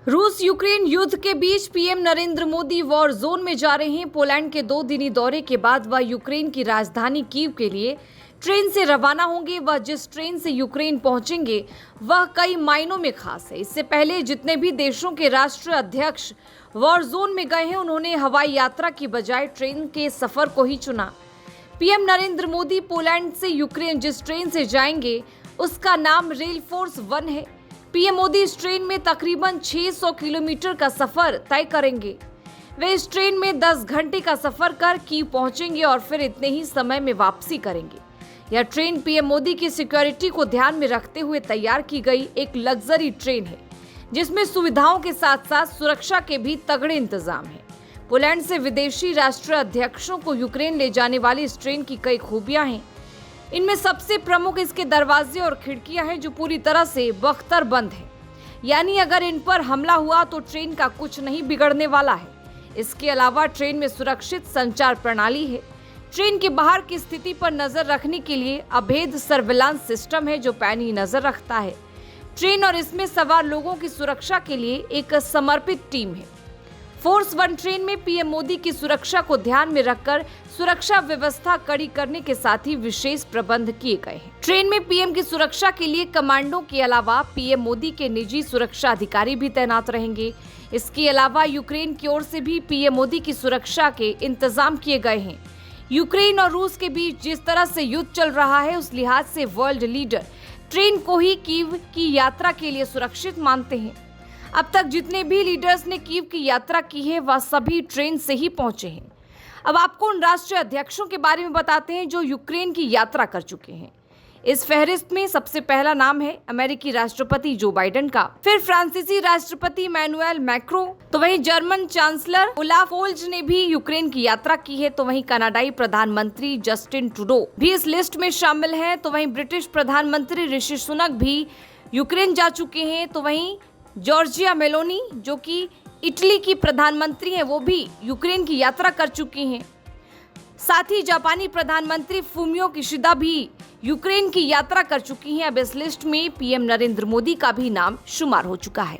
रूस यूक्रेन युद्ध के बीच PM Narendra Modi war zone में जा रहे हैं। पोलैंड के 2 दिनी दौरे के बाद वह यूक्रेन की राजधानी कीव के लिए ट्रेन से रवाना होंगे। वह जिस ट्रेन से यूक्रेन पहुंचेंगे वह कई मायनों में खास है। इससे पहले जितने भी देशों के राष्ट्रीय अध्यक्ष वॉर जोन में गए हैं उन्होंने हवाई यात्रा की बजाय ट्रेन के सफर को ही चुना। पीएम नरेंद्र मोदी पोलैंड से यूक्रेन जिस ट्रेन से जाएंगे उसका नाम रेल फोर्स 1 है। पीएम मोदी इस ट्रेन में तकरीबन 600 किलोमीटर का सफर तय करेंगे। वे इस ट्रेन में 10 घंटे का सफर कर कीव पहुंचेंगे और फिर इतने ही समय में वापसी करेंगे। यह ट्रेन पीएम मोदी की सिक्योरिटी को ध्यान में रखते हुए तैयार की गई एक लग्जरी ट्रेन है, जिसमें सुविधाओं के साथ साथ सुरक्षा के भी तगड़े इंतजाम हैं। पोलैंड से विदेशी राष्ट्रीय अध्यक्षों को यूक्रेन ले जाने वाली इस ट्रेन की कई खूबियां हैं। इनमें सबसे प्रमुख इसके दरवाजे और खिड़कियां हैं जो पूरी तरह से बख्तर बंद हैं, यानी अगर इन पर हमला हुआ तो ट्रेन का कुछ नहीं बिगड़ने वाला है। इसके अलावा ट्रेन में सुरक्षित संचार प्रणाली है। ट्रेन के बाहर की स्थिति पर नजर रखने के लिए अभेद सर्विलांस सिस्टम है जो पैनी नजर रखता है। ट्रेन और इसमें सवार लोगों की सुरक्षा के लिए एक समर्पित टीम है। फोर्स 1 ट्रेन में पीएम मोदी की सुरक्षा को ध्यान में रखकर सुरक्षा व्यवस्था कड़ी करने के साथ ही विशेष प्रबंध किए गए हैं। ट्रेन में पीएम की सुरक्षा के लिए कमांडो के अलावा पीएम मोदी के निजी सुरक्षा अधिकारी भी तैनात रहेंगे। इसके अलावा यूक्रेन की ओर से भी पीएम मोदी की सुरक्षा के इंतजाम किए गए हैं। यूक्रेन और रूस के बीच जिस तरह से युद्ध चल रहा है उस लिहाज से वर्ल्ड लीडर ट्रेन को ही कीव की यात्रा के लिए सुरक्षित मानते हैं। अब तक जितने भी लीडर्स ने कीव की यात्रा की है वह सभी ट्रेन से ही पहुंचे हैं। अब आपको उन राष्ट्रीय अध्यक्षों के बारे में बताते हैं जो यूक्रेन की यात्रा कर चुके हैं। इस फहरिस्त में सबसे पहला नाम है अमेरिकी राष्ट्रपति जो बाइडेन का, फिर फ्रांसीसी राष्ट्रपति इमैनुएल मैक्रो, तो वहीं जर्मन चांसलर ओलाफ स्कोल्ज ने भी यूक्रेन की यात्रा की है। तो वहीं कनाडाई प्रधानमंत्री जस्टिन ट्रूडो भी इस लिस्ट में शामिल है। तो वहीं ब्रिटिश प्रधानमंत्री ऋषि सुनक भी यूक्रेन जा चुके हैं। तो वहीं जॉर्जिया मेलोनी जो कि इटली की प्रधानमंत्री हैं वो भी यूक्रेन की यात्रा कर चुकी हैं। साथ ही जापानी प्रधानमंत्री फूमियो किशिदा भी यूक्रेन की यात्रा कर चुकी हैं। अब इस लिस्ट में पीएम नरेंद्र मोदी का भी नाम शुमार हो चुका है।